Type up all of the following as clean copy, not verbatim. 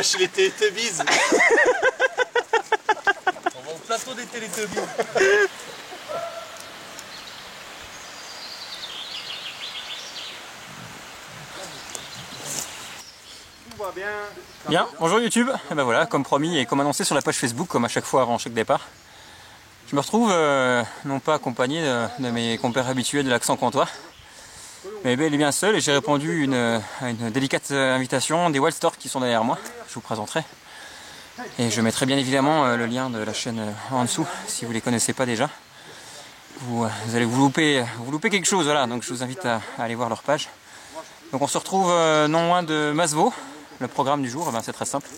va chez les Télétubbies. On va au plateau des Télétubbies. Bien, bonjour YouTube. Et ben voilà, comme promis et comme annoncé sur la page Facebook, comme à chaque fois avant chaque départ, je me retrouve non pas accompagné de mes compères habitués de l'accent comtois, mais bel et bien seul, et j'ai répondu à une délicate invitation des Wild Storks qui sont derrière moi. Je vous présenterai. Et je mettrai bien évidemment le lien de la chaîne en dessous si vous ne les connaissez pas déjà. Vous allez vous louper quelque chose, voilà, donc je vous invite à aller voir leur page. Donc on se retrouve non loin de Masevaux. Le programme du jour, eh ben, c'est très simple.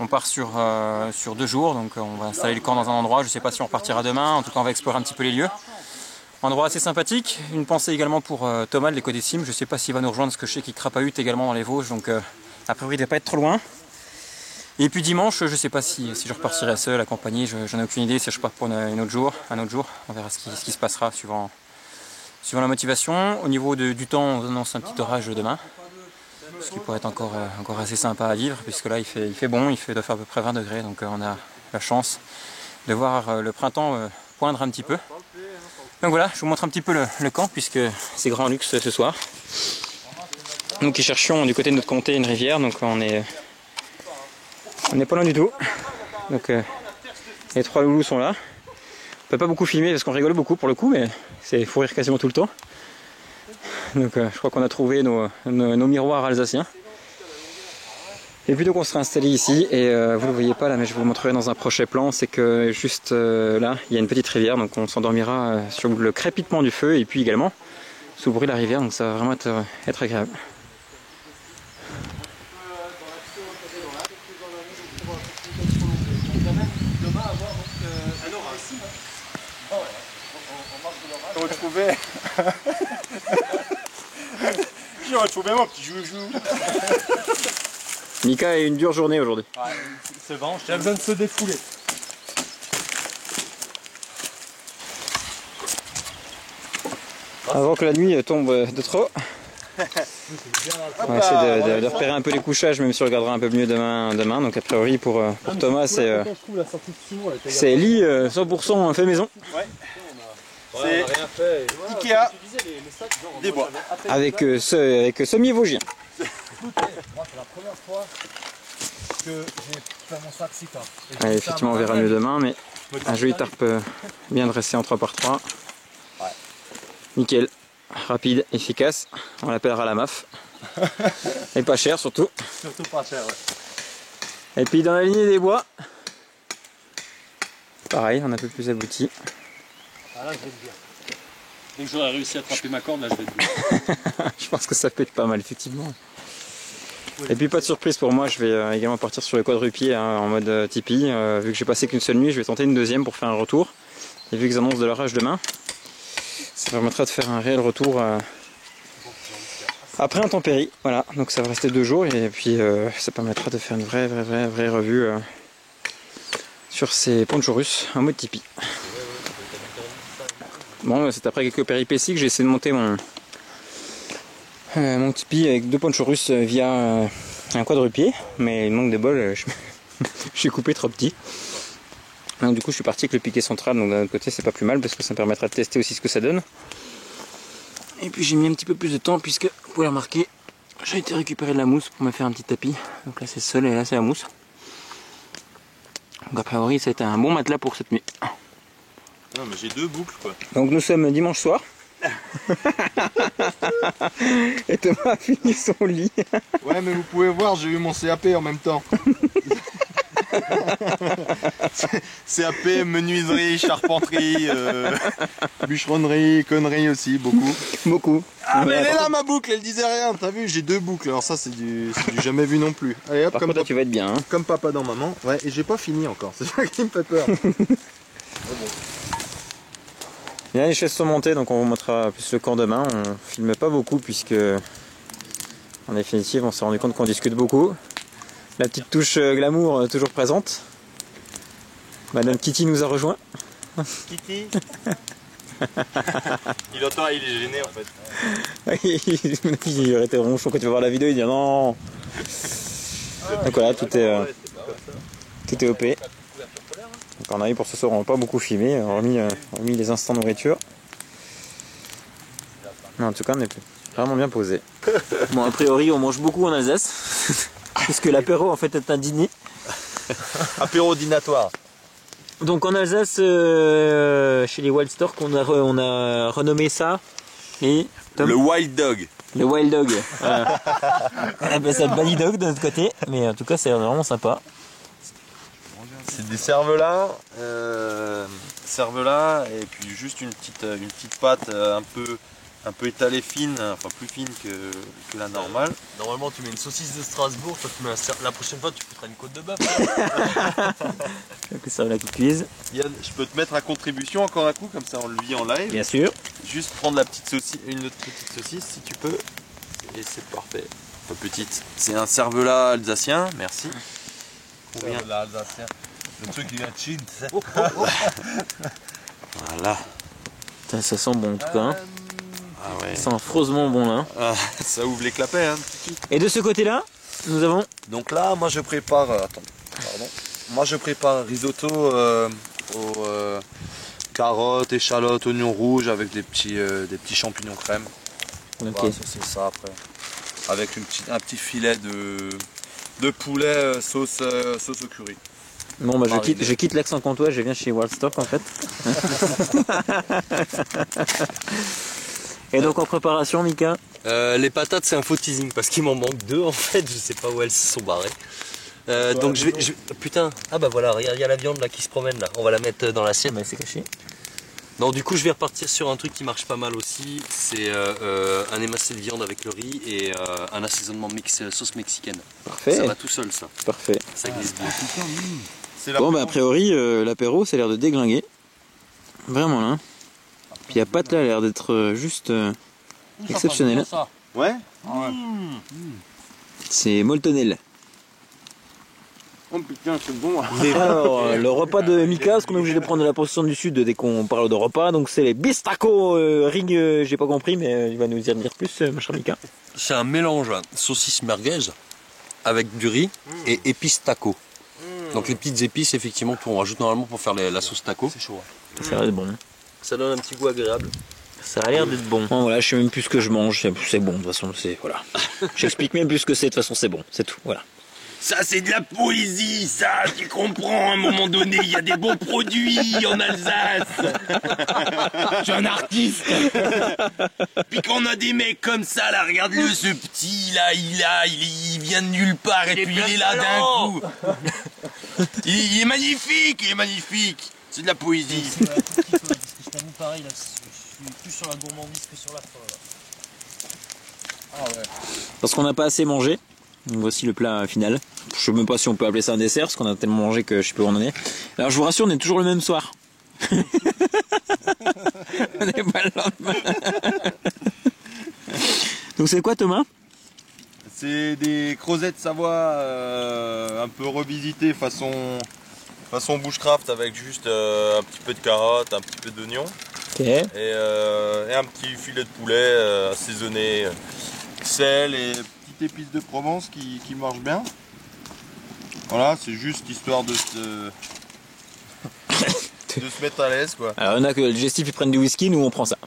On part sur 2 jours, donc on va installer le camp dans un endroit. Je ne sais pas si on repartira demain, en tout cas on va explorer un petit peu les lieux. Endroit assez sympathique. Une pensée également pour Thomas de l'Éco-Décime. Je ne sais pas s'il va nous rejoindre parce que je sais qu'il crapahute également dans les Vosges, donc a priori il ne devait pas être trop loin. Et puis dimanche, je ne sais pas si je repartirai seul, accompagné, j'en ai aucune idée. Si je pars pour un autre jour, on verra ce qui se passera suivant la motivation. Au niveau du temps, on annonce un petit orage demain. Ce qui pourrait être encore assez sympa à vivre, puisque là il fait bon, il doit faire à peu près 20 degrés, donc on a la chance de voir le printemps poindre un petit peu. Donc voilà, je vous montre un petit peu le camp, puisque c'est grand luxe ce soir. Nous qui cherchions du côté de notre comté une rivière, donc on est pas loin du tout. Donc les 3 loulous sont là. On peut pas beaucoup filmer parce qu'on rigole beaucoup pour le coup, mais c'est faut rire quasiment tout le temps. Donc je crois qu'on a trouvé nos miroirs alsaciens. Et puis donc on sera installé ici, et vous ne le voyez pas là, mais je vous le montrerai dans un prochain plan. C'est que juste là il y a une petite rivière, donc on s'endormira sur le crépitement du feu et puis également sous le bruit de la rivière, donc ça va vraiment être agréable. J'ai retrouvé mon petit joujou. Mika a eu une dure journée aujourd'hui. Ouais, c'est bon, j'ai besoin de se défouler. Avant que la nuit tombe de trop. On va essayer de repérer un peu les couchages, même si on regardera un peu mieux demain. Donc a priori pour Thomas c'est lit 100% fait maison. Ouais. C'est Ikea des bois. Avec semi-vosgien. Écoute, moi c'est la première fois que j'ai fait mon sac Sika. Ouais, effectivement on verra mieux demain, mais un joli tarp bien dressé en 3x3. Ouais. Nickel, rapide, efficace, on l'appellera la MAF. Et pas cher surtout. Surtout pas cher, ouais. Et puis dans la lignée des bois, pareil, on est un peu plus abouti. Ah là je vais te dire. Dès que j'aurai réussi à attraper ma corde, là je vais te dire. Je pense que ça peut être pas mal effectivement. Et puis pas de surprise pour moi, je vais également partir sur le quadrupied en mode Tipeee. Vu que j'ai passé qu'une seule nuit, je vais tenter une deuxième pour faire un retour. Et vu qu'ils annoncent de l'orage demain, ça permettra de faire un réel retour après intempérie. Voilà, donc ça va rester 2 jours et puis ça permettra de faire une vraie revue sur ces ponchos russes en mode Tipeee. Bon, c'est après quelques péripéties que j'ai essayé de monter mon Tipeee avec 2 ponchos russes via un quadrupied, mais il manque de bol, je suis coupé trop petit. Donc du coup je suis parti avec le piquet central, donc d'un autre côté c'est pas plus mal parce que ça me permettra de tester aussi ce que ça donne. Et puis j'ai mis un petit peu plus de temps puisque vous pouvez remarquer, j'ai été récupérer de la mousse pour me faire un petit tapis. Donc là c'est le sol et là c'est la mousse. Donc a priori ça a été un bon matelas pour cette nuit. Non mais j'ai 2 boucles quoi. Donc nous sommes dimanche soir. Et Thomas a fini son lit. Ouais mais vous pouvez voir, j'ai eu mon CAP en même temps. CAP, menuiserie, charpenterie, Bûcheronnerie, connerie aussi, beaucoup. Beaucoup. Ah mais elle est là ma boucle, elle disait rien, t'as vu, j'ai 2 boucles, alors ça c'est du jamais vu non plus. Allez hop, Par contre, tu vas être bien. Hein. Comme papa dans maman. Ouais, et j'ai pas fini encore, c'est ça qui me fait peur. Bien, les chaises sont montées, donc on vous montrera plus le camp demain. On filme pas beaucoup puisque en définitive on s'est rendu compte qu'on discute beaucoup. La petite touche glamour toujours présente. Madame Kitty nous a rejoint. Kitty. Il entend, il est gêné en fait. Il aurait été ronchon quand tu vas voir la vidéo, il dit non. Donc voilà, tout est OP. Donc on a eu pour ce soir, on n'a pas beaucoup filmé, on a remis les instants nourriture. Mais en tout cas, on est vraiment bien posé. Bon, a priori, on mange beaucoup en Alsace, puisque l'apéro en fait est un dîner. Apéro dînatoire. Donc en Alsace, chez les Wild Stork, on a renommé ça Le Wild Dog. le Wild Dog. Voilà. On appelle ça le Bally Dog de notre côté, mais en tout cas c'est vraiment sympa. C'est des cervelas, et puis juste une petite pâte un peu étalée fine, enfin plus fine que la normale. Normalement, tu mets une saucisse de Strasbourg, toi, la prochaine fois, tu foutras une côte de bœuf. Que ça va qui cuise. Je peux te mettre à contribution encore un coup, comme ça on le vit en live. Bien sûr. Juste prendre une autre petite saucisse si tu peux. Et c'est parfait. Enfin, petite. C'est un cervelas alsacien, merci. Cervelas alsacien. Le truc qui vient de Chine, tu sais. Voilà. Ça sent bon en tout cas. Hein. Ah ouais. Ça sent affreusement bon là. Ah, ça ouvre les clapets, hein. Et de ce côté-là, nous avons... Donc là, moi je prépare. Pardon. Moi je prépare risotto aux carottes, échalotes, oignons rouges avec des petits champignons crème. Ok. Voilà, c'est ça après. Avec un petit filet de poulet sauce au curry. Bon bah je quitte l'accent comtois, je viens chez Wild Stork en fait. Et donc en préparation, Mika? Les patates, c'est un faux teasing parce qu'il m'en manque 2 en fait, je sais pas où elles se sont barrées. Donc putain, ah bah voilà, regarde, il y a la viande là qui se promène là, on va la mettre dans l'assiette. Mais c'est caché. Non, du coup je vais repartir sur un truc qui marche pas mal aussi, c'est un émincé de viande avec le riz et un assaisonnement sauce mexicaine. Parfait. Ça va tout seul ça, Parfait. ça glisse bien. Bon bah a priori l'apéro ça a l'air de déglinguer. Vraiment là. Puis la pâte là a l'air d'être juste exceptionnelle. Ouais. C'est moltonel. Oh putain, c'est bon. Alors le repas de Mika, parce qu'on est obligé de prendre la portion du sud dès qu'on parle de repas, donc c'est les bistacos ring, j'ai pas compris mais il va nous en dire plus mon cher Mika. C'est un mélange saucisse merguez avec du riz et épices taco. Donc les petites épices effectivement qu'on rajoute normalement pour faire la sauce taco. C'est chaud. Ça a l'air d'être bon. Ça donne un petit goût agréable. Ça a l'air d'être bon. Bon voilà, je sais même plus ce que je mange, c'est bon de toute façon, c'est voilà. J'explique même plus ce que c'est, de toute façon c'est bon, c'est tout, voilà. Ça, c'est de la poésie, ça, tu comprends, à un moment donné, il y a des bons produits en Alsace. Je suis un artiste. Puis quand on a des mecs comme ça, là, regarde-le, ce petit, là, il vient de nulle part, et puis il est là d'un coup. Il est magnifique, C'est de la poésie. Je t'avoue pareil, là, je suis plus sur la gourmandise que sur la faim, là. Ah ouais. Parce qu'on n'a pas assez mangé, donc voici le plat final. Je sais même pas si on peut appeler ça un dessert, parce qu'on a tellement mangé que je sais pas où on en est. Alors je vous rassure, on est toujours le même soir. On n'est pas le lendemain. Donc c'est quoi Thomas? C'est des crevettes Savoie un peu revisitées façon bushcraft avec juste un petit peu de carottes, un petit peu d'oignon Okay. et un petit filet de poulet assaisonné, sel et petites épices de Provence qui marchent bien. Voilà, c'est juste histoire de se mettre à l'aise quoi. Alors on a que le digestif ils prennent du whisky, nous on prend ça.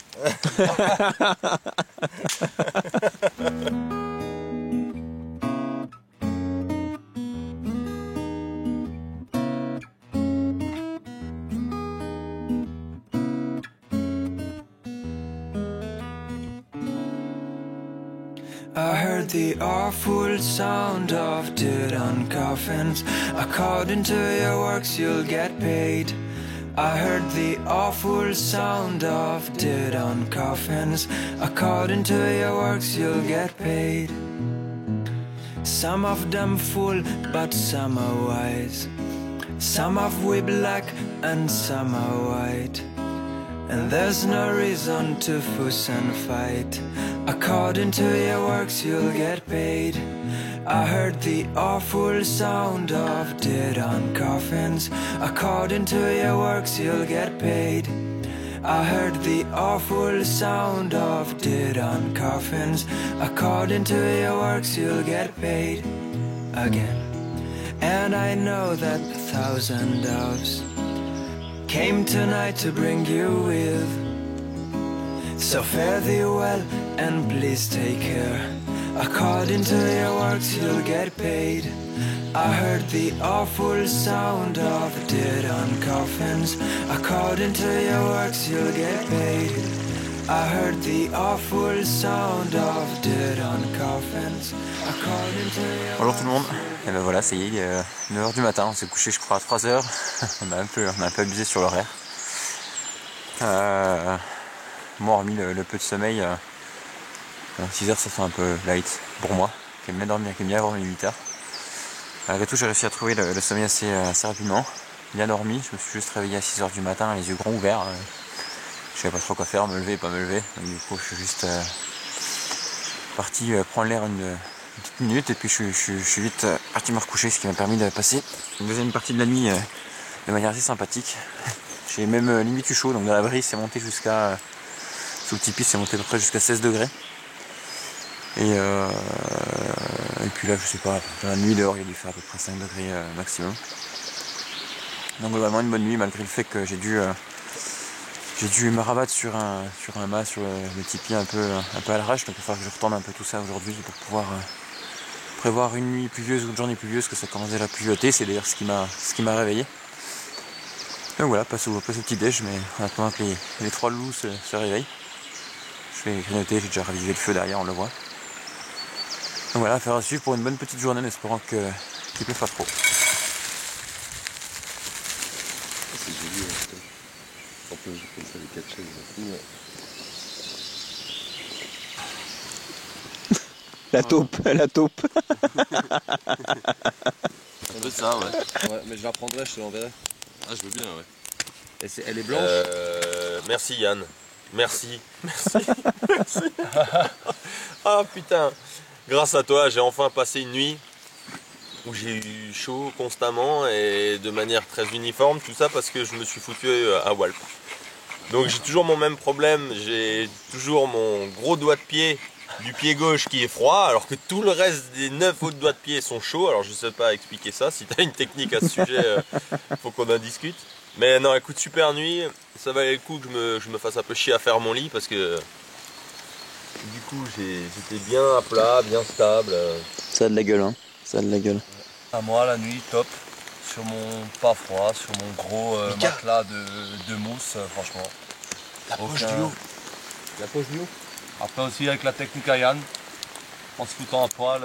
I heard the awful sound of dirt on coffins. According to your works you'll get paid. I heard the awful sound of dirt on coffins. According to your works you'll get paid. Some of them fool, but some are wise. Some of we black and some are white. And there's no reason to fuss and fight. According to your works you'll get paid. I heard the awful sound of dirt on coffins. According to your works you'll get paid. I heard the awful sound of dirt on coffins. According to your works you'll get paid again. And I know that 1,000 doves came tonight to bring you with. So fare thee well and please take care. According to your works you'll get paid. I heard the awful sound of dead on coffins. According to your works you'll get paid. I heard the awful sound of dead on coffins. According to your Bonjour tout le monde, et ben voilà, ça y est, 9h du matin, on s'est couché je crois à 3h, on a un peu abusé sur l'horaire. Moi hormis le peu de sommeil, 6h ça fait un peu light pour moi, qui aime bien dormir, qui aime bien avoir une 8h. Malgré tout j'ai réussi à trouver le sommeil assez rapidement, bien dormi, je me suis juste réveillé à 6h du matin, les yeux grands ouverts. Je savais pas trop quoi faire, me lever et pas me lever, donc du coup je suis juste parti prendre l'air une petite minute et puis je suis vite parti me recoucher, ce qui m'a permis de passer une deuxième partie de la nuit de manière assez sympathique. J'ai même limite eu chaud, donc dans la brise c'est monté jusqu'à, sous le tipi c'est monté à peu près jusqu'à 16 degrés. Et puis là je sais pas, dans la nuit dehors il a dû faire à peu près 5 degrés maximum. Donc globalement une bonne nuit malgré le fait que j'ai dû me rabattre sur un mât, sur le tipi un peu à l'arrache, donc il va falloir que je retourne un peu tout ça aujourd'hui pour pouvoir prévoir une nuit pluvieuse ou une journée pluvieuse, parce que ça commence déjà à pluvioter, c'est d'ailleurs ce qui m'a réveillé. Donc voilà, passe au petit déj, mais en attendant que les trois loups se réveillent. Je vais grignoter, j'ai déjà ravivé le feu derrière, on le voit. Donc voilà, affaire à suivre pour une bonne petite journée en espérant qu'il ne pleuve pas trop. C'est joli, en plus je fais ça les 4 chaises. La taupe. Un peu ça, ouais. Ouais, mais je la prendrai, je te l'enverrai. Ah, je veux bien, ouais. Et elle est blanche. Merci Yann. Merci. Ah putain. Grâce à toi, j'ai enfin passé une nuit où j'ai eu chaud constamment et de manière très uniforme, tout ça parce que je me suis foutu à Walp. Donc j'ai toujours mon même problème, j'ai toujours mon gros doigt de pied du pied gauche qui est froid, alors que tout le reste des 9 autres doigts de pied sont chauds. Alors je sais pas expliquer ça, si tu as une technique à ce sujet, faut qu'on en discute. Mais non, écoute, super nuit, ça valait le coup que je me fasse un peu chier à faire mon lit parce que du coup j'étais bien à plat, bien stable. Ça a de la gueule, hein. Ça a de la gueule. À moi, la nuit, top. Sur mon pas froid, sur mon gros matelas de mousse, franchement. La poche du haut. La poche du haut. Après aussi avec la technique à Yann, en se foutant à poil.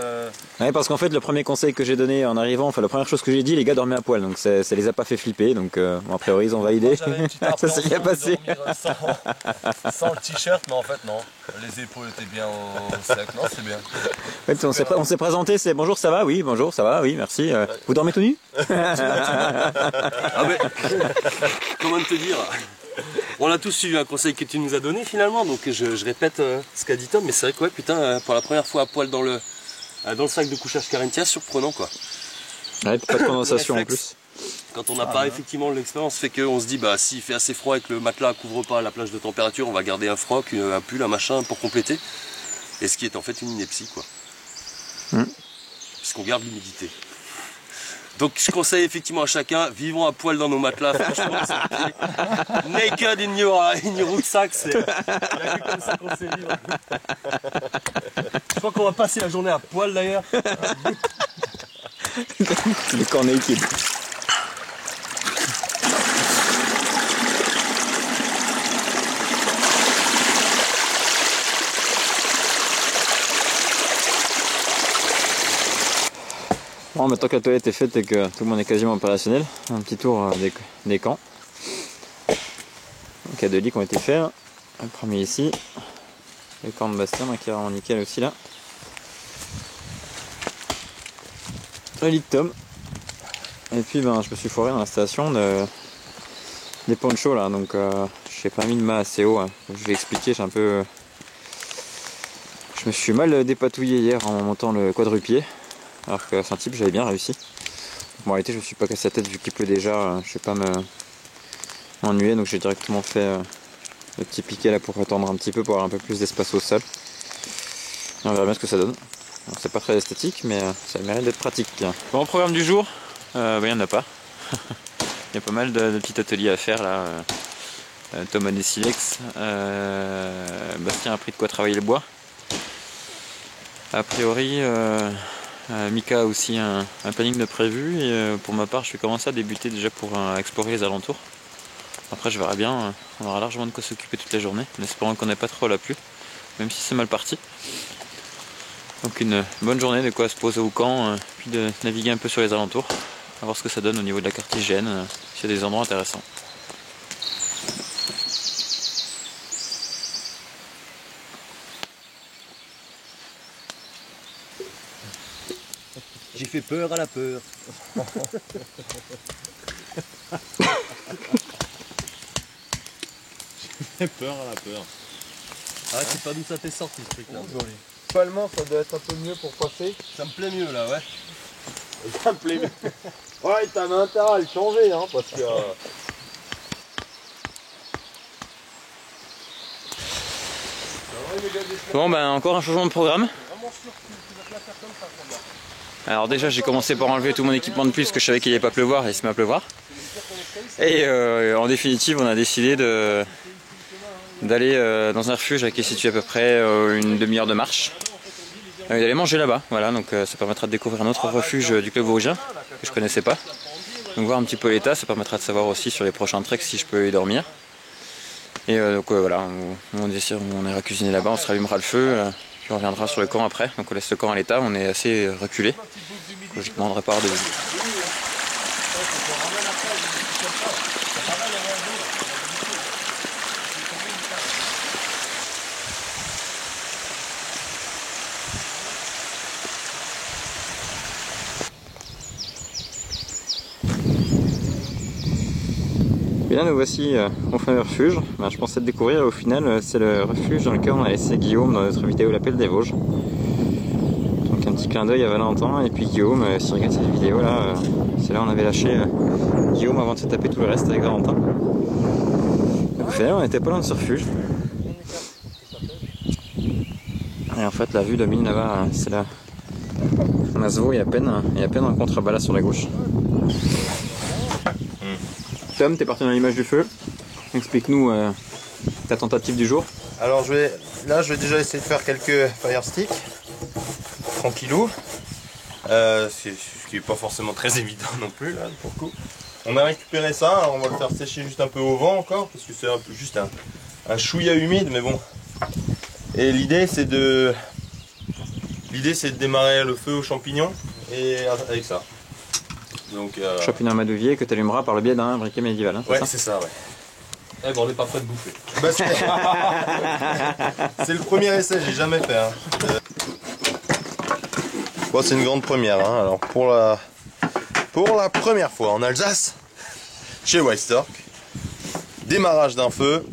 Ouais, parce qu'en fait le premier conseil que j'ai donné en arrivant, enfin la première chose que j'ai dit, les gars dormaient à poil, donc ça les a pas fait flipper, donc bon, a priori ils ont validé. J'avais une petite Ça s'est bien passé. Sans le t-shirt, mais en fait non. Les épaules étaient bien au sec, non c'est bien. En fait, on s'est présenté, c'est bonjour ça va, oui, bonjour ça va, oui, merci. Vous dormez tout nu? Ah mais, comment te dire? On a tous suivi un conseil que tu nous as donné finalement, donc je répète ce qu'a dit Tom, mais c'est vrai que ouais, putain, pour la première fois à poil dans le sac de couchage Carinthia, surprenant quoi. Ouais, pas de condensation en plus. Quand on n'a pas effectivement l'expérience, fait qu'on se dit bah s'il fait assez froid et que le matelas couvre pas la plage de température, on va garder un froc, un pull, un machin pour compléter. Et ce qui est en fait une ineptie quoi. Puisqu'on garde l'humidité. Donc je conseille effectivement à chacun, vivons à poil dans nos matelas, franchement, c'est naked in your rucksack, c'est il y a que comme ça qu'on sait vivre. Je crois qu'on va passer la journée à poil d'ailleurs. Les corps naked. Bon, maintenant que la toilette est faite et que tout le monde est quasiment opérationnel, un petit tour des camps. Donc il y a 2 lits qui ont été faits. Le premier ici, le camp de Bastien qui est vraiment nickel aussi là. Le lit de Tom. Et puis ben, je me suis foiré dans l'installation des ponchos là, donc j'ai pas mis de mât assez haut. Hein. Je vais expliquer, je me suis mal dépatouillé hier en montant le quadrupied. Alors que c'est un type, j'avais bien réussi. Bon, en réalité, je me suis pas cassé la tête vu qu'il pleut déjà. Je vais pas m'ennuyer, donc j'ai directement fait le petit piqué là pour attendre un petit peu pour avoir un peu plus d'espace au sol. Et on verra bien ce que ça donne. C'est pas très esthétique, mais ça mérite d'être pratique. Bon, programme du jour, Il n'y en a pas. Il y a pas mal de petits ateliers à faire là. Thomas des silex. Bastien a pris de quoi travailler le bois. A priori, Mika a aussi un planning de prévu. Et pour ma part, je vais commencer à débuter déjà pour explorer les alentours. Après, je verrai bien. On aura largement de quoi s'occuper toute la journée. En espérant qu'on n'ait pas trop la pluie. Même si c'est mal parti. Donc une bonne journée, de quoi se poser au camp. Puis de naviguer un peu sur les alentours. À voir ce que ça donne au niveau de la carte hygiène. S'il y a des endroits intéressants. J'ai fait peur à la peur. J'ai peur à la peur. Ah, c'est pas d'où ça t'est sorti ce truc là. Finalement, ça doit être un peu mieux pour passer. Ça me plaît mieux là, ouais. Ça me plaît mieux. Ouais, t'avais intérêt à le changer, hein, parce que... Bon ben encore un changement de programme. Alors déjà j'ai commencé par enlever tout mon équipement de pluie parce que je savais qu'il allait pas pleuvoir et il se met à pleuvoir. Et en définitive on a décidé d'aller dans un refuge qui est situé à peu près une demi-heure de marche. Et d'aller manger là-bas, voilà, donc ça permettra de découvrir un autre refuge du club vosgien que je connaissais pas. Donc voir un petit peu l'état, ça permettra de savoir aussi sur les prochains treks si je peux y dormir. Et donc voilà, on ira cuisiner là-bas, on se rallumera le feu, puis on reviendra sur le camp après. Donc on laisse le camp à l'état, on est assez reculé. Logiquement on devrait pas avoir de vue. Bien, nous voici au fameux refuge. Je pensais le découvrir et au final c'est le refuge dans lequel on a laissé Guillaume dans notre vidéo L'Appel des Vosges. Donc un petit clin d'œil à Valentin et puis Guillaume, si regarde cette vidéo là, c'est là où on avait lâché Guillaume avant de se taper tout le reste avec Valentin. Donc au final on n'était pas loin de ce refuge. Et en fait la vue domine là-bas, c'est là. Masvo et à peine un contrebas là sur la gauche. Tom, t'es parti dans l'image du feu. Explique-nous ta tentative du jour. Alors je vais déjà essayer de faire quelques fire sticks. Tranquillou. Ce qui n'est pas forcément très évident non plus là pour le coup. On a récupéré ça, alors on va le faire sécher juste un peu au vent encore, parce que c'est un peu juste un chouïa humide, mais bon. Et l'idée c'est de démarrer le feu aux champignons et avec ça. Donc, champignon amadouvier que tu allumeras par le biais d'un briquet médiéval. Hein, ouais, c'est ça, ouais. Eh ben on n'est pas prêt de bouffer. Bah, c'est le premier essai, j'ai jamais fait. Hein. Bon, c'est une grande première. Hein. Alors pour la première fois en Alsace, chez White Stork, démarrage d'un feu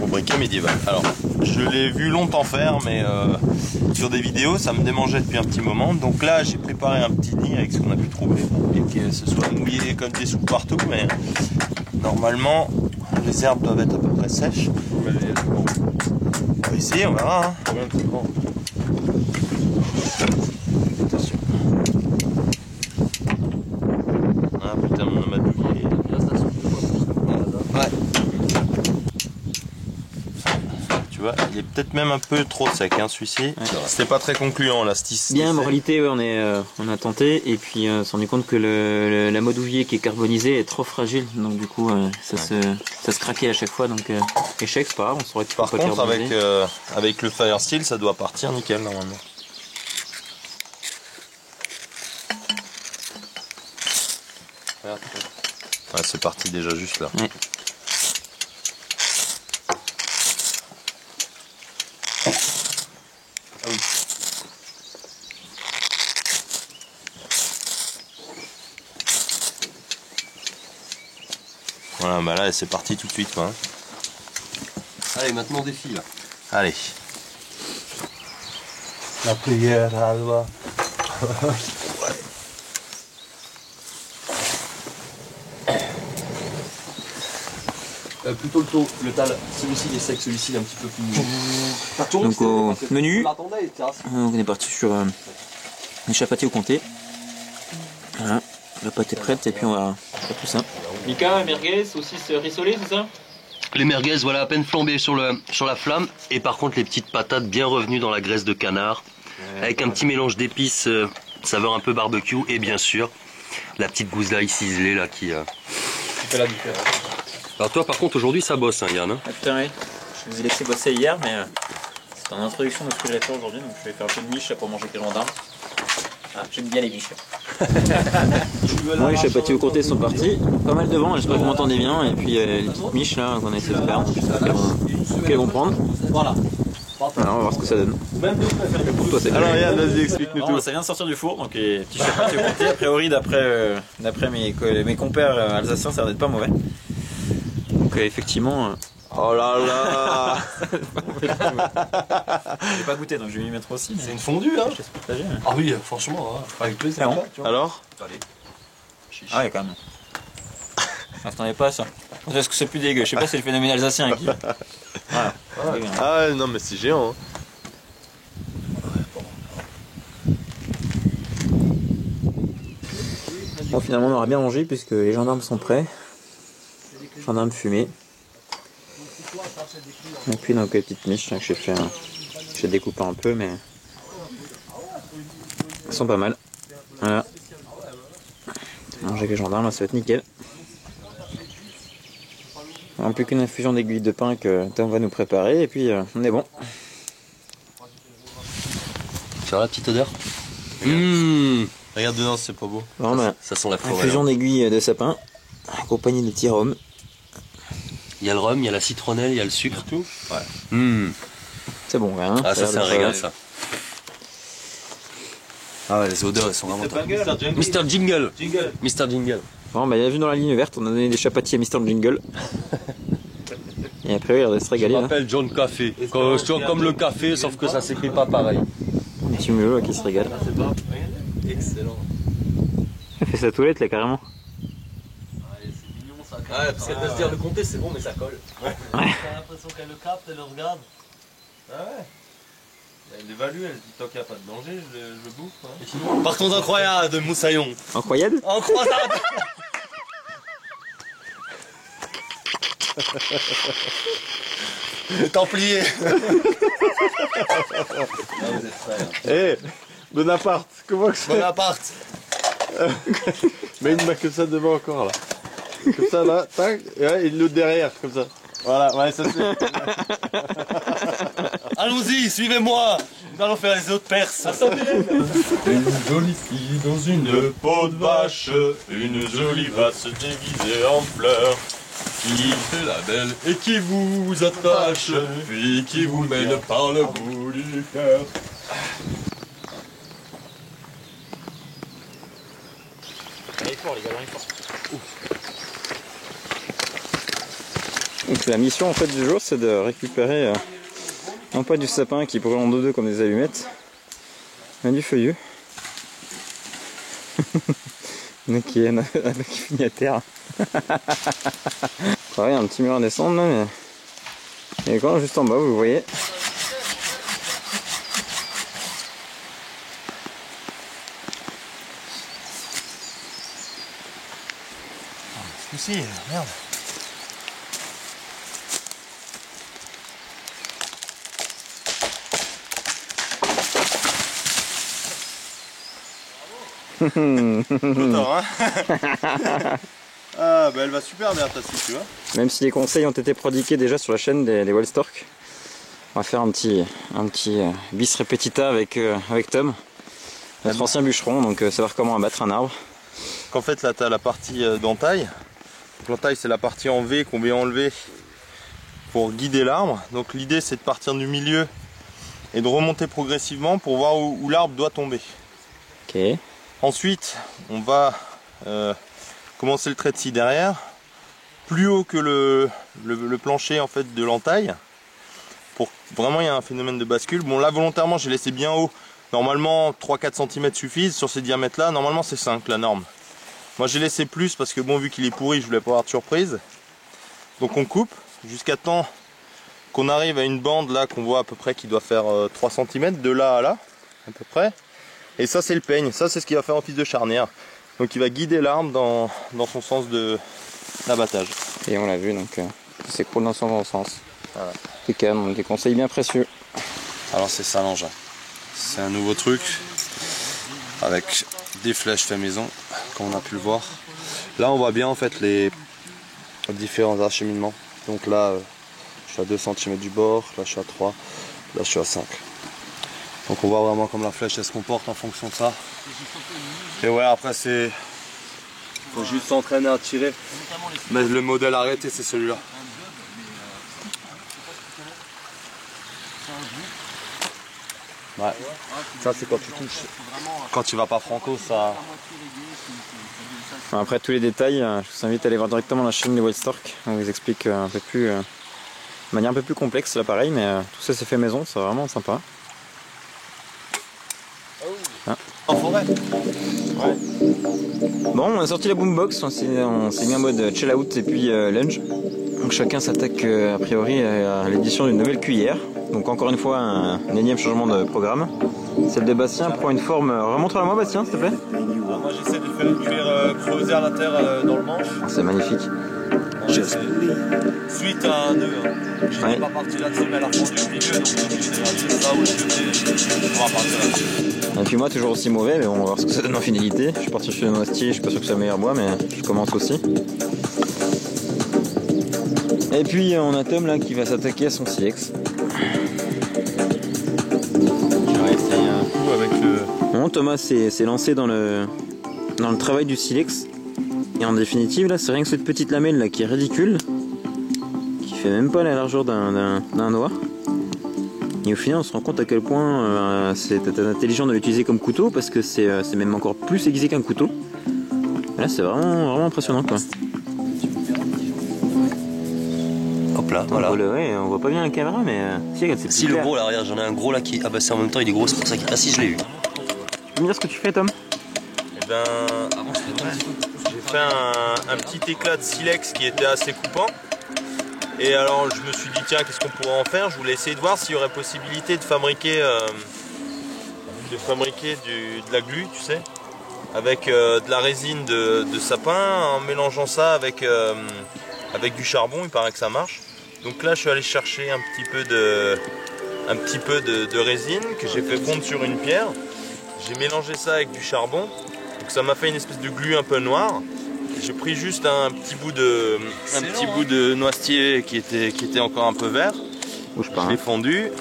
au briquet médiéval. Alors je l'ai vu longtemps faire, mais sur des vidéos, ça me démangeait depuis un petit moment. Donc là, j'ai préparé un petit nid avec ce qu'on a pu trouver et que ce soit mouillé comme des soupes partout, mais normalement, les herbes doivent être à peu près sèches. On va essayer, on verra. Hein. Attention. Ah putain, mon amadouvier. Ouais. Tu vois, il est peut-être même un peu trop sec, hein, celui-ci. Ouais. C'était pas très concluant là, ce bien, en moralité, ouais, on a tenté et puis on s'est rendu compte que l'amadouvier qui est carbonisé est trop fragile, donc du coup ça se craquait à chaque fois, donc échec, c'est pas grave, on saurait qu'il faut pas carboniser. Par contre, avec le Fire Steel, ça doit partir nickel normalement. Ouais, c'est parti déjà juste là. Ouais. Ah oui. Voilà, bah là c'est parti tout de suite quoi. Allez, maintenant défi là. Allez. La prière à loi. Plutôt le tal, celui-ci il est sec, celui-ci il est un petit peu plus... Donc au menu, on on est parti sur une chapati au comté. Voilà. La pâte est prête et puis on va faire tout ça. Mika, merguez, saucisse rissolée, c'est ça? Les merguez, voilà, à peine flambées sur la flamme. Et par contre, les petites patates bien revenues dans la graisse de canard. Avec un petit mélange d'épices, saveur un peu barbecue. Et bien sûr, la petite gousse d'ail ciselée là qui fait la différence. Alors toi, par contre, aujourd'hui, ça bosse, hein, Yann. Hein. Ah putain, oui. Je vous ai laissé bosser hier, mais c'est en introduction de ce que je vais faire aujourd'hui. Donc je vais faire un peu de miche pour manger avec les gendarmes. Ah, j'aime bien les miches. Bon, les chapatiers au côté sont partis. Pas mal de vent, j'espère que vous m'entendez bien. Et puis les petites miches là qu'on a essayé de faire, qu'elles vont prendre. Voilà. Alors, on va voir ce que ça donne. Pour toi, alors Yann, vas-y, explique-nous tout. Ça vient de sortir du four, donc les petits chapatiers au côté. A priori, d'après mes compères alsaciens, ça va être pas mauvais. Donc effectivement... Oh là là. J'ai pas goûté, donc je vais m'y mettre aussi. C'est une fondue, hein. Ah oui, franchement, hein. Avec plaisir. Alors allez. Ah ouais, quand même. Je m'attendais pas à ça. Est-ce que c'est plus dégueu? Je sais pas si c'est le phénomène alsacien qui... Voilà. Ah ouais, non mais c'est géant. Hein. Bon, finalement on aura bien mangé puisque les gendarmes sont prêts. Gendarmes fumés. Et puis donc les petites miches que j'ai découpé un peu, mais elles sont pas mal. Voilà. Manger avec les gendarmes, là, ça va être nickel. On n'a plus qu'une infusion d'aiguille de pain que Tom va nous préparer et puis on est bon. Tu vois la petite odeur? Regarde dedans, c'est pas beau. Bon, bah, ça sent la forêt. infusion d'aiguille de sapin, accompagnée de petits rhum. Il y a le rhum, il y a la citronnelle, il y a le sucre. Tout. Ouais. C'est bon, hein. Ah, ça c'est un régal, ça. Ah ouais, les odeurs elles sont vraiment top. Mr. Jingle. Mr. Jingle. Bon, bah, bienvenue dans la ligne verte, on a donné des chapatiers à Mr. Jingle. Et après, il va se régaler. Je m'appelle John Café. Comme le café, sauf que ça s'écrit pas pareil. Monsieur Mulot qui se régale. Excellent. Il fait sa toilette là carrément. Ah, parce qu'elle doit se dire le compter, c'est bon, mais ça colle. Ouais. T'as l'impression qu'elle le capte, elle le regarde. Ah ouais. Elle évalue, elle se dit tant qu'il n'y a pas de danger, je le bouffe. Hein. Partons incroyables de Moussaillon. Incroyable. En croisade. Les Templiers. Eh, Bonaparte, comment que c'est? Bonaparte. Mets une main comme ça devant encore là. Comme ça là, tac, et là, et l'autre derrière, comme ça. Voilà, ouais, ça c'est. Allons-y, suivez-moi. Nous allons faire les autres Perses. Une jolie fille dans une peau de vache, une jolie vache déguisée en fleurs, qui fait la belle et qui vous attache, puis qui vous mène par le bout du cœur. Il est fort, les gars, il est fort. Donc la mission en fait du jour, c'est de récupérer non pas du sapin qui brûle en deux comme des allumettes, mais du feuillu. Donc qui finit à terre. Pareil, un petit mur à descendre là, mais il est quand même juste en bas, vous voyez. Si, merde. Autant, hein. Ah bah elle va super bien ta scie, tu vois. Même si les conseils ont été prodigués déjà sur la chaîne des Wellstork, on va faire un petit bis repetita avec Tom, notre ancien bûcheron, donc savoir comment abattre un arbre. En fait là tu as la partie d'entaille. L'entaille c'est la partie en V qu'on vient enlever pour guider l'arbre. Donc l'idée c'est de partir du milieu et de remonter progressivement pour voir où l'arbre doit tomber. Ok. Ensuite on va commencer le trait de scie derrière, plus haut que le plancher en fait de l'entaille. Pour vraiment il y a un phénomène de bascule. Bon là volontairement j'ai laissé bien haut. Normalement 3-4 cm suffisent sur ces diamètres là. Normalement c'est 5 la norme. Moi j'ai laissé plus parce que bon vu qu'il est pourri je voulais pas avoir de surprise. Donc on coupe jusqu'à temps qu'on arrive à une bande là qu'on voit à peu près qui doit faire 3 cm de là à là à peu près. Et ça c'est le peigne, ça c'est ce qui va faire office de charnière. Donc il va guider l'arme dans son sens d'abattage. Et on l'a vu, donc il s'écroule dans son bon sens. Voilà. Impeccable, donc des conseils bien précieux. Alors c'est ça l'engin. C'est un nouveau truc avec des flèches fait maison, comme on a pu le voir. Là on voit bien en fait les différents acheminements. Donc là je suis à 2 cm du bord, là je suis à 3, là je suis à 5. Donc on voit vraiment comme la flèche elle se comporte en fonction de ça. Et ouais, après c'est... faut juste s'entraîner à tirer. Mais le modèle arrêté c'est celui-là. Ouais. Ça c'est quand tu touches. Quand tu vas pas franco, ça... Après tous les détails, je vous invite à aller voir directement la chaîne des Wild Stork. On vous explique un peu plus, de manière un peu plus complexe l'appareil, mais tout ça c'est fait maison, c'est vraiment sympa. Hein. En forêt. Ouais. Bon, on a sorti la boombox, on s'est mis en mode chill out et puis lunge. Donc chacun s'attaque a priori à l'édition d'une nouvelle cuillère. Donc encore une fois un énième changement de programme. Celle de Bastien prend une forme... Remontre-la moi Bastien s'il te plaît. Moi j'essaie de faire une cuillère creuser à la terre dans le manche. C'est magnifique. Suite à un nœud. Je n'ai pas parti là-dessus mais elle a fondu au milieu donc j'ai ça ou on va partir là-dessus. Et puis moi toujours aussi mauvais mais bon, on va voir ce que ça donne en finalité. Je suis parti chez le noisetier, je suis pas sûr que c'est le meilleur bois mais je commence aussi. Et puis on a Tom là qui va s'attaquer à son silex. Bon, Thomas s'est lancé dans le travail du silex et en définitive là c'est rien que cette petite lamelle là qui est ridicule, qui fait même pas la largeur d'un doigt, et au final on se rend compte à quel point c'est intelligent de l'utiliser comme couteau parce que c'est même encore plus aiguisé qu'un couteau. Et là c'est vraiment impressionnant quoi. Hop là, voilà. On voit pas bien la caméra mais si, regarde, c'est si le gros là, regarde, j'en ai un gros là qui est abassé en même temps, il est gros, c'est pour ça qu'il... Ah si, je l'ai eu. Tu peux me dire ce que tu fais Tom? Eh ben, j'ai fait un petit éclat de silex qui était assez coupant. Et alors je me suis dit tiens, qu'est-ce qu'on pourrait en faire? Je voulais essayer de voir s'il y aurait possibilité de fabriquer de la glu, tu sais, avec de la résine de sapin, en mélangeant ça avec du charbon, il paraît que ça marche. Donc là je suis allé chercher un petit peu de résine que j'ai fait fondre sur une pierre. J'ai mélangé ça avec du charbon, donc ça m'a fait une espèce de glu un peu noir. J'ai pris juste un petit bout de noisetier qui était encore un peu vert. Je l'ai fondu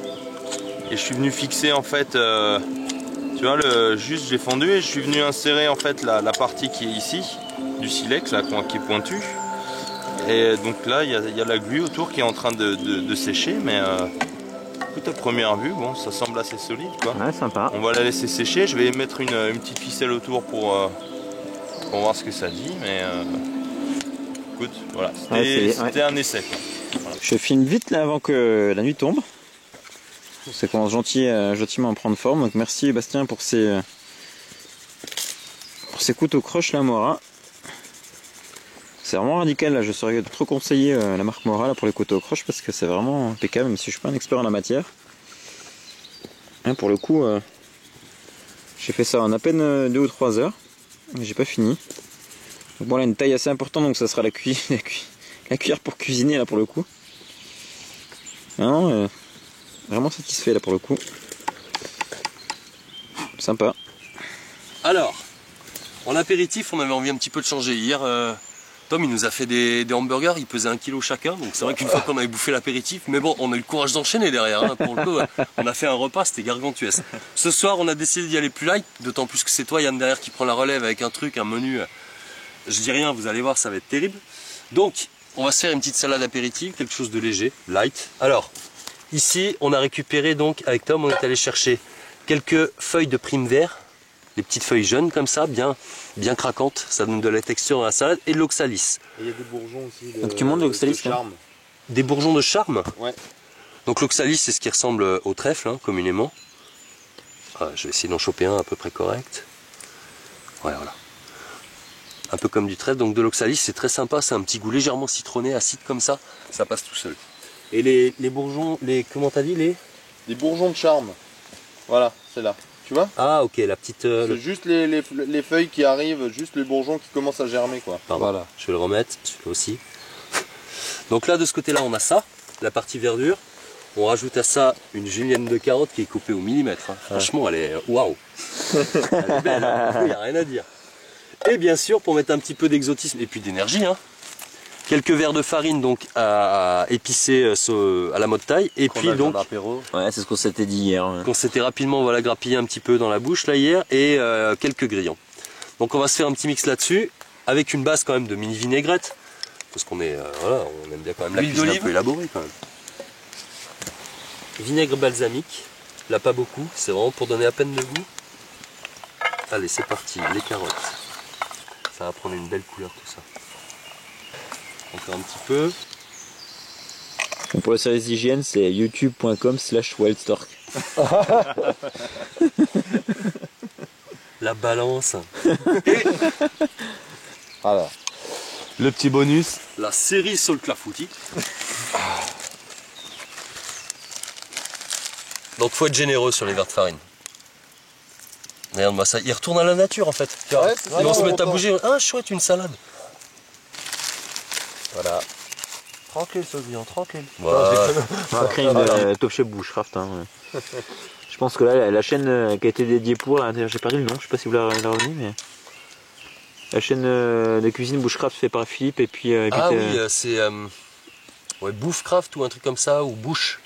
et je suis venu fixer en fait, tu vois, juste j'ai fondu et je suis venu insérer en fait la partie qui est ici du silex là, qui est pointue. Et donc là il y a la glu autour qui est en train de sécher, mais écoute, à première vue, bon, ça semble assez solide quoi. Ouais, sympa. On va la laisser sécher, je vais mettre une petite ficelle autour pour voir ce que ça dit, mais écoute, voilà, c'était un essai quoi. Voilà. Je filme vite là avant que la nuit tombe. Ça commence gentiment à prendre forme, donc merci Bastien pour ces couteaux croche la Mora. C'est vraiment radical là, je saurais trop conseiller la marque Mora là, pour les couteaux croche parce que c'est vraiment impeccable, même si je suis pas un expert en la matière. Hein, pour le coup, j'ai fait ça en à peine 2 ou 3 heures, j'ai pas fini. Donc bon là une taille assez importante, donc ça sera la cuillère pour cuisiner là pour le coup. Non, vraiment satisfait là pour le coup. Sympa. Alors, en apéritif, on avait envie un petit peu de changer. Hier, Tom il nous a fait des hamburgers, ils pesaient 1 kg chacun, donc c'est vrai qu'une fois qu'on avait bouffé l'apéritif, mais bon, on a eu le courage d'enchaîner derrière, hein, pour le coup, on a fait un repas, c'était gargantuesque. Ce soir, on a décidé d'y aller plus light, d'autant plus que c'est toi Yann derrière qui prend la relève avec un menu, je dis rien, vous allez voir, ça va être terrible. Donc, on va se faire une petite salade apéritive, quelque chose de léger, light. Alors, ici, on a récupéré donc, avec Tom, on est allé chercher quelques feuilles de prime vert, des petites feuilles jaunes comme ça, bien craquantes, ça donne de la texture à la salade, et de l'oxalis. Il y a des bourgeons aussi. Donc tu montes l'oxalis de charme. Des bourgeons de charme? Ouais. Donc l'oxalis c'est ce qui ressemble au trèfle, hein, communément. Ah, je vais essayer d'en choper un à peu près correct. Ouais, voilà. Un peu comme du trèfle, donc de l'oxalis c'est très sympa, c'est un petit goût légèrement citronné, acide comme ça passe tout seul. Et les bourgeons, comment t'as dit Les bourgeons de charme. Voilà, c'est là. Tu vois? Ah ok, la petite... C'est juste les feuilles qui arrivent, juste les bourgeons qui commencent à germer quoi. Pardon. Voilà. Je vais le remettre, celui-là aussi. Donc là de ce côté là on a ça, la partie verdure. On rajoute à ça une julienne de carotte qui est coupée au millimètre. Hein. Franchement elle est waouh. Elle est belle, hein. Il n'y a rien à dire. Et bien sûr pour mettre un petit peu d'exotisme et puis d'énergie, hein, quelques verres de farine donc à épicer à la mode taille. Et puis donc Ouais, c'est ce qu'on s'était dit hier. Ouais. qu'on s'était rapidement voilà, grappillé un petit peu dans la bouche là hier et quelques grillons. Donc on va se faire un petit mix là-dessus avec une base quand même de mini vinaigrette parce qu'on est voilà, on aime bien quand même la cuisine un peu élaborée quand même. Vinaigre balsamique, là pas beaucoup, c'est vraiment pour donner à peine de goût. Allez c'est parti, les carottes. Ça va prendre une belle couleur tout ça. Encore un petit peu. Donc pour le service d'hygiène, c'est youtube.com/wildstork. La balance. Alors, le petit bonus. La série sur le clafoutis. Donc faut être généreux sur les verres de farine. Regarde-moi ça, il retourne à la nature en fait. Ouais, Ils vont se mettre à bouger. Ah chouette, une salade. Voilà. Tranquille, Sovian, tranquille. Voilà. Après une Top Chef Bushcraft. Hein. Je pense que là, la chaîne qui a été dédiée pour, j'ai perdu le nom, je sais pas si vous l'avez revenu, mais la chaîne de cuisine Bushcraft fait par Philippe et puis. Ah oui, c'est ouais, Bouffcraft ou un truc comme ça ou Bushcraft.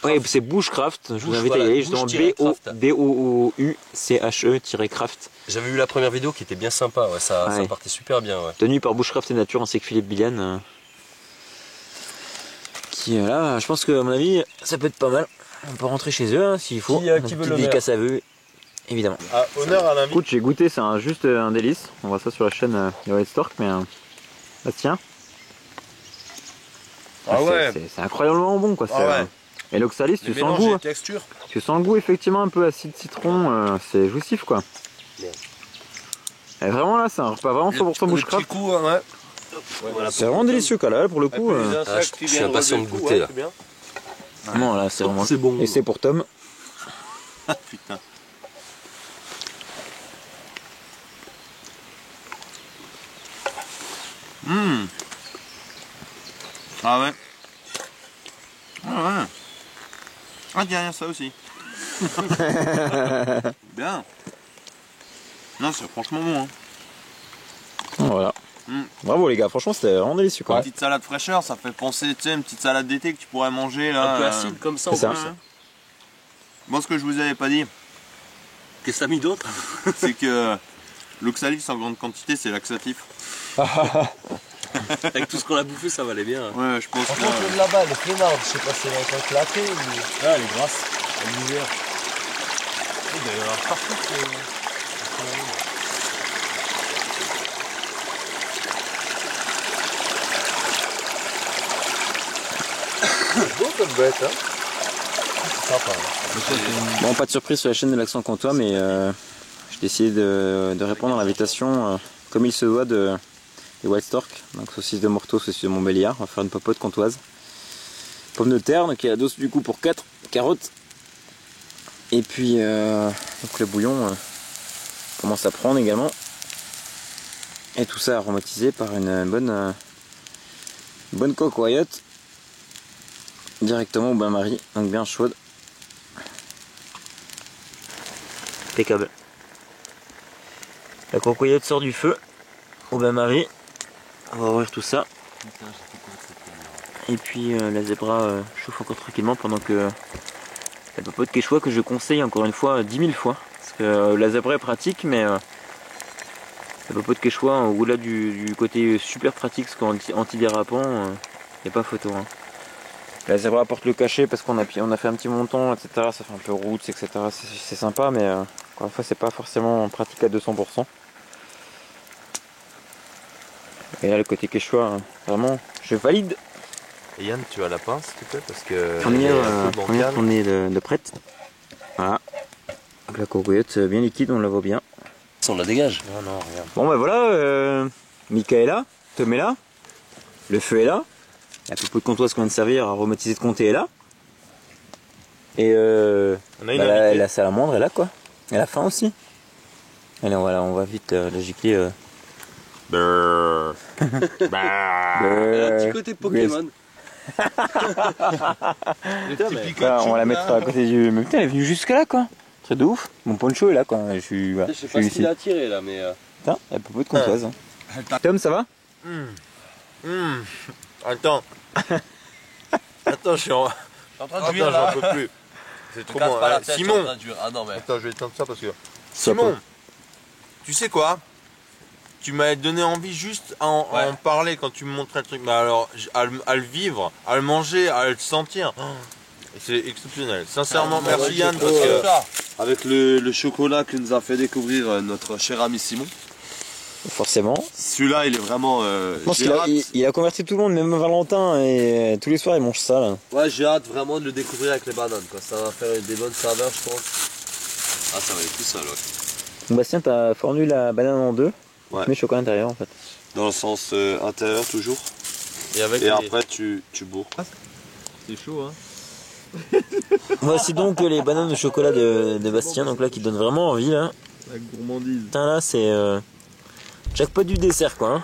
Oui, c'est Bushcraft. Je vous invite à y aller justement. BOOUCHE-craft. J'avais vu la première vidéo qui était bien sympa. Ouais, ça partait super bien. Ouais. Tenu par Bushcraft et Nature ainsi que Philippe Billiane. Qui là, je pense que à mon avis, ça peut être pas mal. On peut rentrer chez eux hein, s'il faut. Qui veut le dédicace à eux, évidemment. Ah, honneur à l'invité. Écoute, j'ai goûté, c'est juste un délice. On voit ça sur la chaîne de Wildstork, mais bah tiens. Ah ouais. C'est incroyablement bon quoi. Ah ouais. Et l'oxalis, tu sens le goût. Texture. Tu sens le goût effectivement un peu acide citron, c'est jouissif quoi. Et vraiment là, c'est un repas vraiment 100% Bushcraft. Coup, ouais. Voilà, c'est vraiment délicieux quoi là pour le coup. je suis impatient de goûter là. Non là c'est vraiment. C'est bon. Et c'est pour Tom. Putain. Ah ouais. Ah ouais. Ah derrière ça aussi. Bien. Non c'est franchement bon hein. Voilà. Bravo les gars, franchement c'était vraiment délicieux quoi. Une petite salade fraîcheur, ça fait penser, tu sais, une petite salade d'été que tu pourrais manger là. Un peu acide comme ça. C'est ça. Bon, ce que je vous avais pas dit, Qu'est-ce que t'as mis d'autre? c'est que l'oxalis en grande quantité, c'est laxatif. Avec tout ce qu'on a bouffé, ça valait bien. Ouais, je pense que. de là-bas, le flénard, je sais pas si elle est encore claquée ou. Ah, elle est grasse. Elle est l'hiver. Il doit y avoir partout. Beau comme bête, hein. C'est sympa. Hein. Bon, pas de surprise sur la chaîne de l'Accent Comtois, mais j'ai décidé de répondre à l'invitation comme il se doit des Wildstork. Donc saucisse de Morteau, saucisse de Montbéliard. On va faire une popote comtoise. Pommes de terre, donc il y a la dose du coup pour 4 carottes. Et puis donc le bouillon commence à prendre également. Et tout ça aromatisé par une bonne coque Wyatt. Directement au bain-marie, donc bien chaude. Impeccable. La cocoyote sort du feu au bain-marie. On va ouvrir tout ça. Et puis la zébra chauffe encore tranquillement pendant que la popote quechua que je conseille encore une fois 10 000 fois. Parce que la zébra est pratique, mais la popote quechua au-delà du côté super pratique, parce qu'anti-dérapant, il n'y a pas photo. Hein. La zébra apporte le cachet parce qu'on a fait un petit montant, etc. Ça fait un peu roots, etc. C'est sympa, mais encore une fois, c'est pas forcément pratique à 200%. Et là, le côté quechua, vraiment, je valide. Et Yann, tu as la pince, s'il te plaît, parce que. Première tournée de prête. Voilà. Donc la cocoyote bien liquide, on la voit bien. On la dégage. Non, regarde. Bon, ben voilà, Mika est là, Tom est là, le feu est là. La popote comtoise qu'on vient de servir, aromatisée de comté est là. Et On a une invitée. la salamandre est là quoi. Et la fin aussi. Allez, on va vite le gicler. Brrr. Il y a un petit côté Pokémon. On va la mettre à côté du... Mais putain, elle est venue jusque là quoi. Truc de ouf. Mon poncho est là quoi. Je suis Je sais pas ce qu'il a attiré là, mais. Putain, elle peut pas être comtoise. Hein. Tom, ça va? Attends. Attends, je suis en train Attends, j'en peux plus. C'est trop bon. Simon. Ah non, mais. Attends, je vais éteindre ça parce que... Simon, tu sais quoi? Tu m'as donné envie juste à en parler quand tu me montrais le truc. Mais alors, à le vivre, à le manger, à le sentir. C'est exceptionnel. Sincèrement, merci Yann parce que... Avec le chocolat que nous a fait découvrir notre cher ami Simon. Forcément. Celui-là, il est vraiment... Je pense qu'il a converti tout le monde, même Valentin, et tous les soirs il mange ça là. Ouais, j'ai hâte vraiment de le découvrir avec les bananes, quoi. Ça va faire des bonnes saveurs, je pense. Ah, ça va être tout seul, ouais. Donc Bastien, t'as fendu la banane en deux. Ouais. Tu mets le chocolat à l'intérieur en fait. Dans le sens intérieur, toujours. Et après, tu bourres. C'est chaud, hein. Voici donc les bananes au chocolat de Bastien, donc là qui donnent vraiment envie là. La gourmandise. Putain là c'est jackpot du dessert quoi. Hein.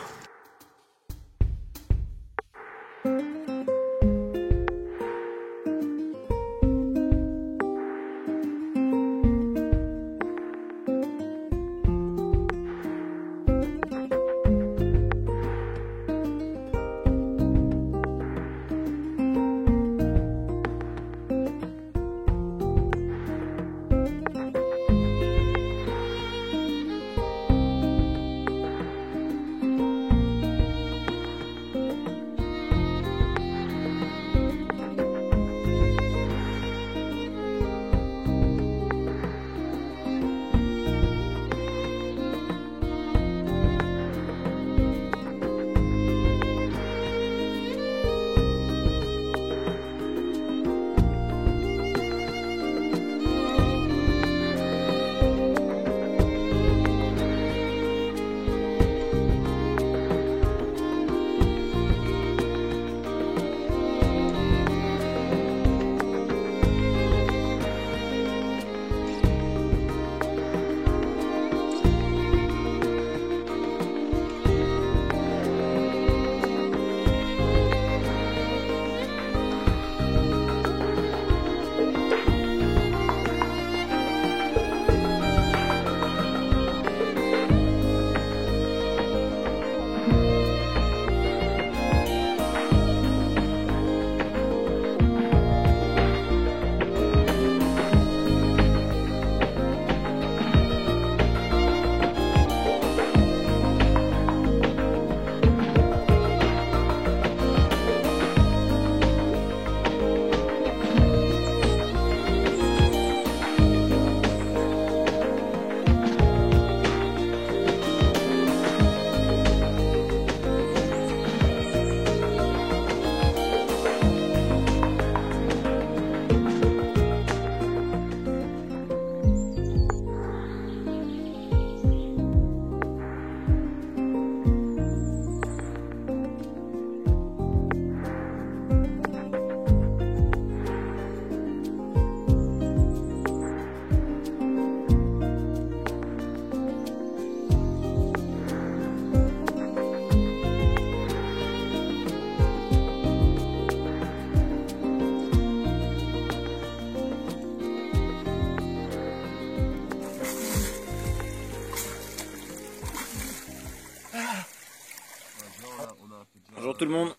Bonjour tout le monde.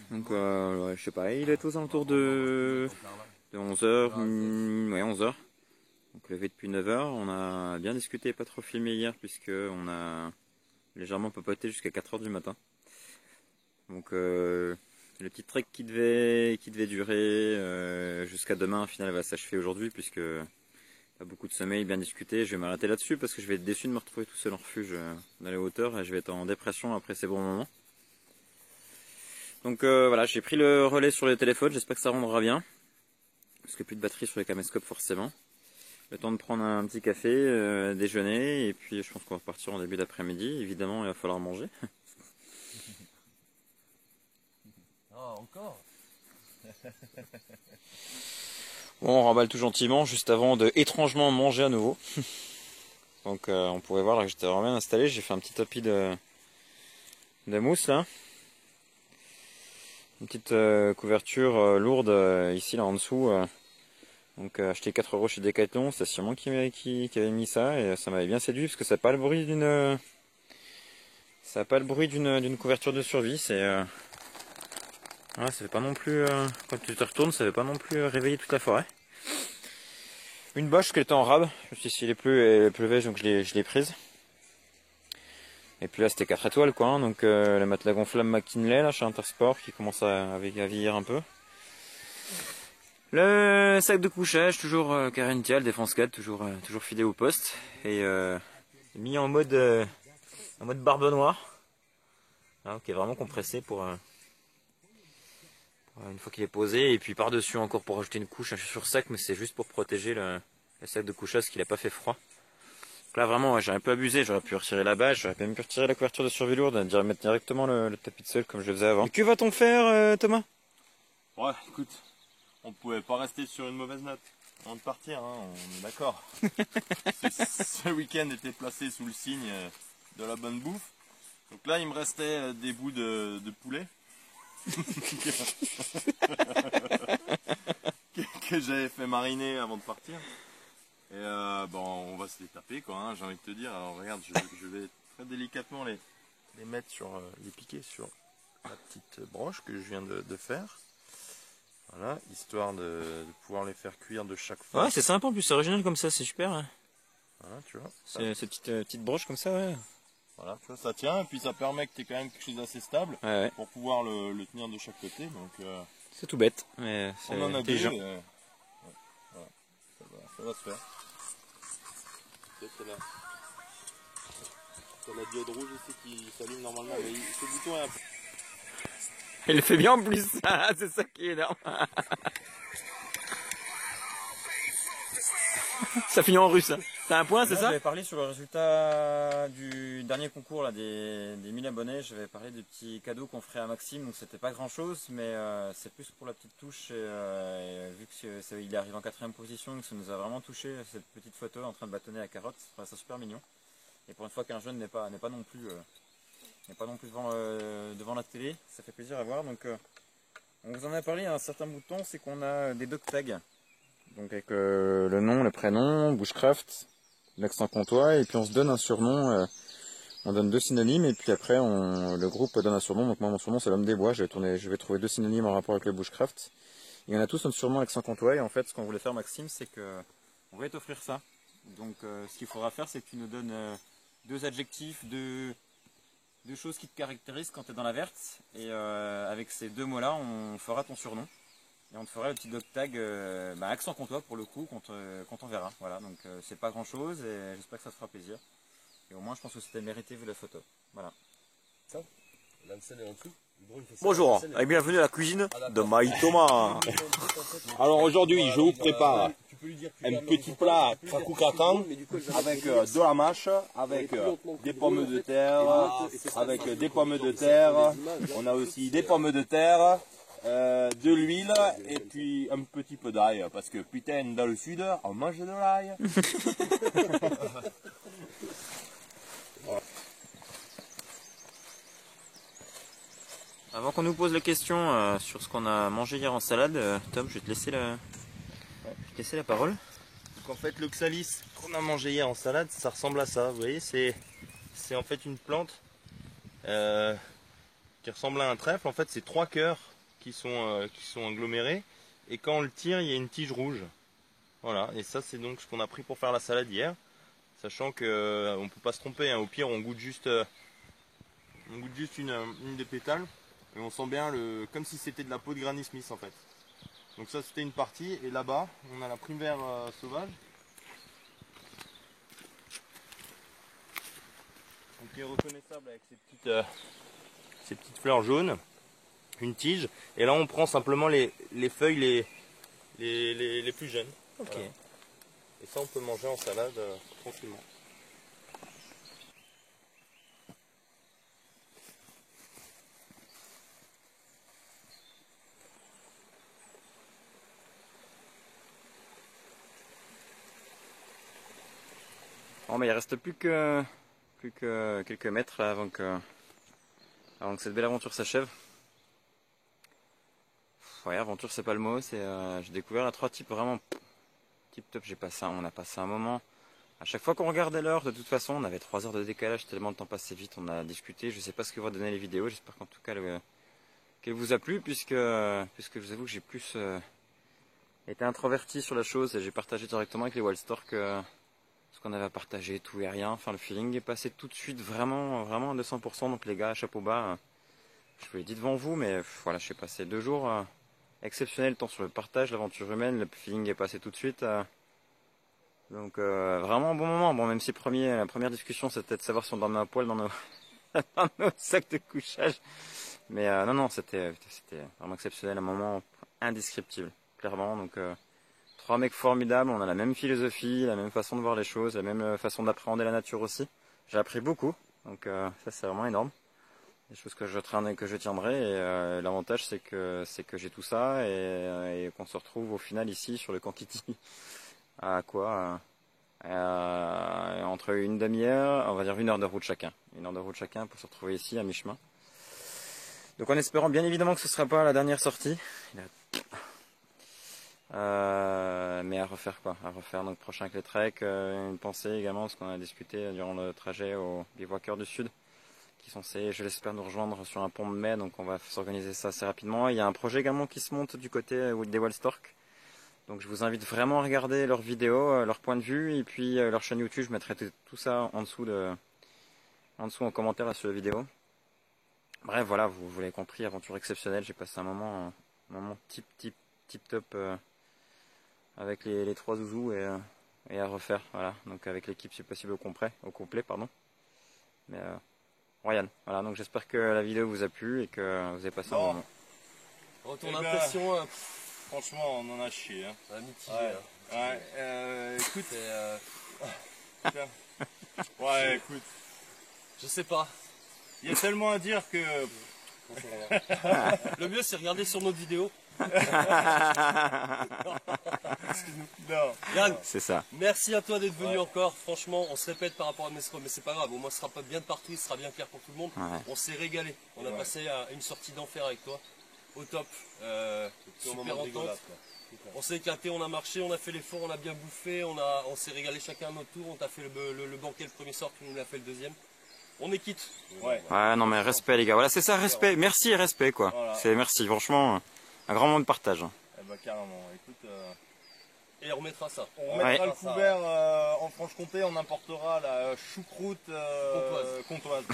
Donc ouais, je sais pas, il est aux alentours de 11h, ouais 11h. Donc levé depuis 9h, on a bien discuté, pas trop filmé hier puisque on a légèrement papoté jusqu'à 4h du matin. Donc le petit trek qui devait durer jusqu'à demain, au final va s'achever aujourd'hui puisque pas beaucoup de sommeil, bien discuté. Je vais m'arrêter là-dessus parce que je vais être déçu de me retrouver tout seul en refuge dans les hauteurs et je vais être en dépression après ces bons moments. Donc voilà, j'ai pris le relais sur le téléphone, j'espère que ça rendra bien. Parce que plus de batterie sur les caméscopes forcément. Le temps de prendre un petit café, déjeuner, et puis je pense qu'on va repartir en début d'après-midi. Évidemment, il va falloir manger. Ah, encore. Bon, on remballe tout gentiment juste avant de étrangement manger à nouveau. Donc on pouvait voir là que j'étais vraiment bien installé. J'ai fait un petit tapis de mousse là. Une petite couverture lourde ici là en dessous. Donc acheté 4 € chez Decathlon, c'est sûrement qui avait mis ça et ça m'avait bien séduit parce que ça n'a pas le bruit d'une couverture de survie. C'est voilà, ça fait pas non plus quand tu te retournes, ça fait pas non plus réveiller toute la forêt. Une bâche qui était en rab, je me suis dit s'il pleuvait donc je l'ai prise. Et puis là c'était 4 étoiles quoi, hein, donc le matelas gonflable McKinley là chez Intersport qui commence à vieillir un peu. Le sac de couchage toujours Carential Défense 4, toujours fidèle au poste et mis en mode barbe noire, hein, qui est vraiment compressé pour une fois qu'il est posé, et puis par dessus encore pour rajouter une couche sur sac, mais c'est juste pour protéger le sac de couchage parce qu'il n'a pas fait froid. Donc là vraiment ouais, j'ai un peu abusé, j'aurais pu retirer la bâche, j'aurais même pu retirer la couverture de survie lourde, mettre directement le tapis de sol comme je le faisais avant. Et que va-t-on faire Thomas? Ouais, écoute, on pouvait pas rester sur une mauvaise note avant de partir, hein, on est d'accord. Ce week-end était placé sous le signe de la bonne bouffe. Donc là il me restait des bouts de poulet. que j'avais fait mariner avant de partir. Et bon, on va se les taper quoi, hein, j'ai envie de te dire. Alors regarde, je vais très délicatement les mettre sur, les piquer sur la petite broche que je viens de faire. Voilà, histoire de pouvoir les faire cuire de chaque fois. Ouais, c'est sympa en plus, c'est original comme ça, c'est super. Hein. Voilà, tu vois. C'est ces petites broches comme ça, ouais. Voilà, tu vois, ça tient, et puis ça permet que tu aies quand même quelque chose d'assez stable pour pouvoir le tenir de chaque côté. Donc c'est tout bête, mais c'est on en a intelligent. ouais, voilà, ça va se faire. T'as la diode rouge ici qui s'allume normalement, mais ce bouton est un peu... Il le fait bien en plus, c'est ça qui est énorme. Ça finit en russe. T'as un point, c'est ça? J'avais parlé sur le résultat du dernier concours là, des 1000 abonnés. J'avais parlé des petits cadeaux qu'on ferait à Maxime, donc c'était pas grand chose, mais c'est plus pour la petite touche. Et vu qu'il arrive en 4ème position, que ça nous a vraiment touché cette petite photo en train de bâtonner la carotte, ça super mignon. Et pour une fois qu'un jeune n'est pas non plus devant la télé, ça fait plaisir à voir. Donc on vous en a parlé il y a un certain bout de temps, c'est qu'on a des dog tags. Donc avec le nom, le prénom, Bushcraft, l'accent comtois, et puis on se donne un surnom, on donne 2 synonymes, et puis après le groupe donne un surnom. Donc moi mon surnom c'est l'homme des bois, je vais trouver 2 synonymes en rapport avec le Bushcraft. Et on a tous notre surnom accent comtois, et en fait ce qu'on voulait faire Maxime, c'est que on voulait t'offrir ça. Donc ce qu'il faudra faire, c'est que tu nous donnes 2 adjectifs, 2 choses qui te caractérisent quand tu es dans la verte, et avec ces 2 mots là on fera ton surnom. Et on te fera le petit dog tag accent comtois pour le coup quand on verra. Voilà, donc c'est pas grand chose et j'espère que ça te fera plaisir. Et au moins je pense que c'était mérité vu la photo. Voilà. Bonjour et bienvenue à la cuisine de Maï Thomas. Alors aujourd'hui je vous prépare un petit plat kakukakan avec de la mâche, avec des pommes de terre, avec des pommes de terre. On a aussi des pommes de terre. De l'huile et puis un petit peu d'ail parce que putain dans le sud on mange de l'ail. Avant qu'on nous pose la question sur ce qu'on a mangé hier en salade, Tom, je vais te laisser la parole. Donc en fait l'oxalis qu'on a mangé hier en salade, ça ressemble à ça. Vous voyez, c'est en fait une plante qui ressemble à un trèfle. En fait c'est 3 cœurs qui sont agglomérés, et quand on le tire il y a une tige rouge. Voilà, et ça c'est donc ce qu'on a pris pour faire la salade hier, sachant que on peut pas se tromper, hein. Au pire on goûte juste une des pétales et on sent bien comme si c'était de la peau de Granny Smith en fait. Donc ça c'était une partie, et là-bas on a la primevère sauvage, donc qui est reconnaissable avec ces petites fleurs jaunes. Une tige, et là on prend simplement les feuilles les plus jeunes. Ok. Voilà. Et ça on peut manger en salade tranquillement. Bon, mais il reste plus que quelques mètres là, avant que cette belle aventure s'achève. Ouais, aventure c'est pas le mot, c'est j'ai découvert la 3 types vraiment tip top. On a passé un moment. À chaque fois qu'on regardait l'heure, de toute façon, on avait 3 heures de décalage tellement le temps passait vite. On a discuté. Je sais pas ce que vont donner les vidéos. J'espère qu'en tout cas qu'elle vous a plu, puisque je vous avoue que j'ai plus été introverti sur la chose et j'ai partagé directement avec les Wildstork ce qu'on avait à partager, tout et rien. Enfin, le feeling est passé tout de suite vraiment à 200%. Donc les gars, chapeau bas. Je vous l'ai dit devant vous, mais voilà, j'ai passé 2 jours exceptionnels, tant sur le partage, l'aventure humaine, le feeling est passé tout de suite. Donc vraiment un bon moment. Bon, même si la première discussion c'était de savoir si on dormait à poil dans nos sacs de couchage. Mais non, c'était vraiment exceptionnel, un moment indescriptible, clairement. Donc 3 mecs formidables, on a la même philosophie, la même façon de voir les choses, la même façon d'appréhender la nature aussi. J'ai appris beaucoup, donc ça c'est vraiment énorme. Des choses que je tiendrai, et l'avantage c'est que j'ai tout ça et qu'on se retrouve au final ici sur le Kankiti à quoi entre une demi-heure, on va dire 1 heure de route chacun. 1 heure de route chacun pour se retrouver ici à mi-chemin. Donc en espérant bien évidemment que ce ne sera pas la dernière sortie. Mais à refaire quoi, donc prochain avec les treks, une pensée également, parce qu'on a discuté durant le trajet au bivouaqueur du Sud, qui sont censés, je l'espère, nous rejoindre sur un pont de mai, donc on va s'organiser ça assez rapidement. Il y a un projet également qui se monte du côté des Wildstork, donc je vous invite vraiment à regarder leurs vidéos, leur point de vue, et puis leur chaîne YouTube. Je mettrai tout ça en dessous en commentaire là, sur la vidéo. Bref, voilà, vous l'avez compris, aventure exceptionnelle. J'ai passé un moment tip top avec les 3 zouzous et à refaire, voilà. Donc avec l'équipe si possible au complet, pardon. Mais royal. Voilà, donc j'espère que la vidéo vous a plu et que vous avez passé un bon moment. Ton impression, franchement, on en a chié. Hein. On a mitigé. Écoute, ouais, écoute, je sais pas. il y a tellement à dire que Le mieux c'est regarder sur notre vidéo. non. Yann, c'est ça. Merci à toi d'être venu encore. Franchement, on se répète par rapport à Mesro, mais c'est pas grave. Au moins, ce sera pas bien de partout, ce sera bien clair pour tout le monde. Ouais. On s'est régalé. On a passé une sortie d'enfer avec toi. Au top. Super entente. On s'est éclaté, on a marché, on a fait l'effort, on a bien bouffé, on s'est régalé chacun à notre tour. On t'a fait le banquet le premier soir, tu nous l'as fait le deuxième. On est quitte. Ouais, non mais respect les gars. Voilà, c'est ça, respect. Merci et respect quoi. Voilà. C'est merci, franchement, un grand moment de partage. Eh ben carrément. Écoute. Et on remettra ça. On remettra le couvert en Franche-Comté, on importera la choucroute comtoise.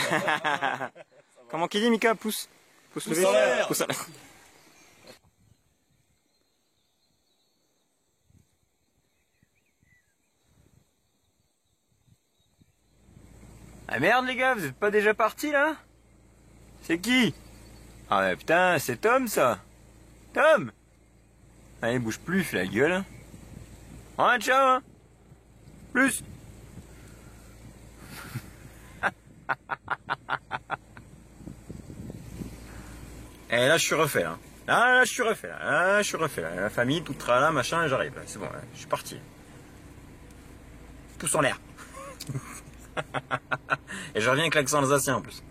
Comment qu'il dit Mika? Pouce levé. Pouce en l'air. Ah merde les gars, vous êtes pas déjà partis là? C'est qui? Ah mais putain, c'est Tom ça. Tom! Allez, bouge plus, fais la gueule. Ouais, ciao hein. Plus. Et là je suis refait là. Là je suis refait là. Là je suis refait là. La famille, tout tralala, machin, j'arrive là. C'est bon, là. Je suis parti. Pouce en l'air. Et je reviens avec l'accent alsacien en plus.